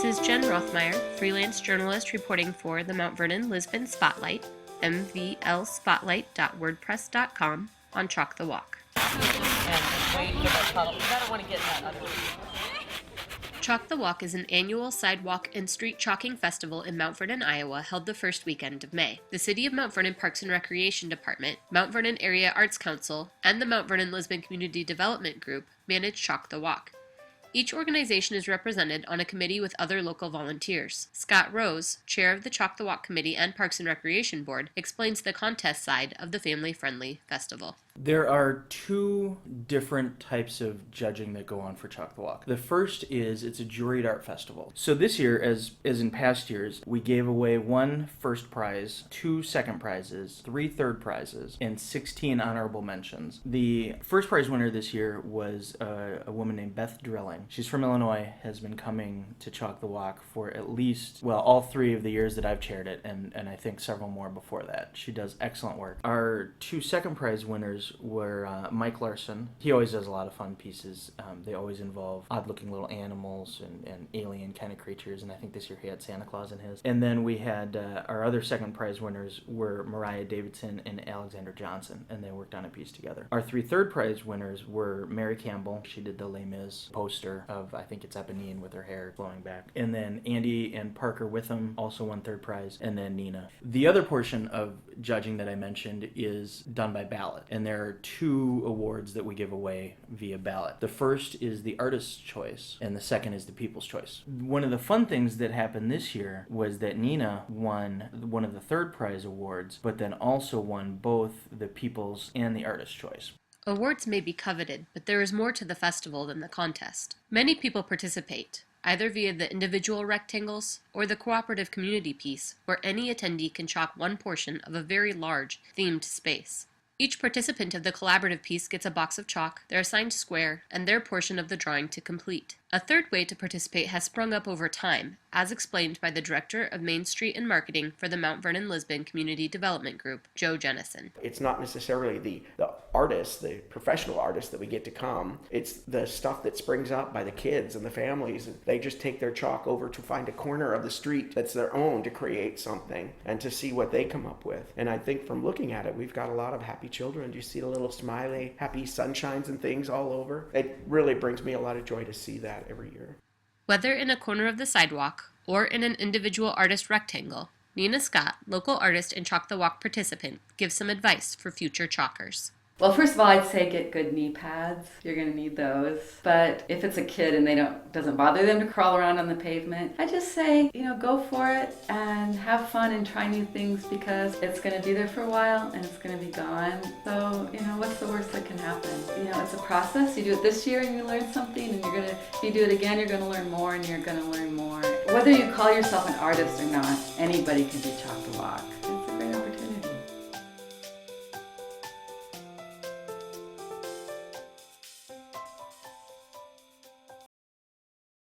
This is Jen Rothmeyer, freelance journalist reporting for the Mount Vernon Lisbon Spotlight, mvlspotlight.wordpress.com, on Chalk the Walk. Chalk the Walk is an annual sidewalk and street chalking festival in Mount Vernon, Iowa, held the first weekend of May. The City of Mount Vernon Parks and Recreation Department, Mount Vernon Area Arts Council, and the Mount Vernon Lisbon Community Development Group manage Chalk the Walk. Each organization is represented on a committee with other local volunteers. Scott Rose, chair of the Chalk the Walk Committee and Parks and Recreation Board, explains the contest side of the family-friendly festival. There are two different types of judging that go on for Chalk the Walk. The first is it's a juried art festival. So this year, as in past years, we gave away 1 first prize, 2 second prizes, 3 third prizes, and 16 honorable mentions. The first prize winner this year was a woman named Beth Drilling. She's from Illinois, has been coming to Chalk the Walk for at least, all 3 of the years that I've chaired it, and I think several more before that. She does excellent work. Our 2 second prize winners were Mike Larson. He always does a lot of fun pieces. They always involve odd-looking little animals and alien kind of creatures, and I think this year he had Santa Claus in his. And then we had our other second prize winners were Mariah Davidson and Alexander Johnson, and they worked on a piece together. Our 3 third prize winners were Mary Campbell. She did the Les Mis poster of, I think it's Eponine with her hair flowing back. And then Andy and Parker Witham also won third prize, and then Nina. The other portion of judging that I mentioned is done by ballot, and there are 2 awards that we give away via ballot. The first is the artist's choice, and the second is the people's choice. One of the fun things that happened this year was that Nina won one of the third prize awards, but then also won both the people's and the artist's choice. Awards may be coveted, but there is more to the festival than the contest. Many people participate, either via the individual rectangles or the cooperative community piece, where any attendee can chalk one portion of a very large, themed space. Each participant of the collaborative piece gets a box of chalk, their assigned square, and their portion of the drawing to complete. A third way to participate has sprung up over time, as explained by the Director of Main Street and Marketing for the Mount Vernon Lisbon Community Development Group, Joe Jennison. It's not necessarily the artists, the professional artists that we get to come. It's the stuff that springs up by the kids and the families. They just take their chalk over to find a corner of the street that's their own to create something and to see what they come up with. And I think from looking at it, we've got a lot of happy children. You see the little smiley, happy sunshines and things all over. It really brings me a lot of joy to see that every year. Whether in a corner of the sidewalk or in an individual artist rectangle, Nina Scott, local artist and Chalk the Walk participant, gives some advice for future chalkers. Well, first of all, I'd say get good knee pads. You're going to need those. But if it's a kid and doesn't bother them to crawl around on the pavement, I just say, go for it and have fun and try new things, because it's going to be there for a while and it's going to be gone. So, what's the worst that can happen? It's a process. You do it this year and you learn something, and if you do it again, you're going to learn more and you're going to learn more. Whether you call yourself an artist or not, anybody can do Chalk the Walk.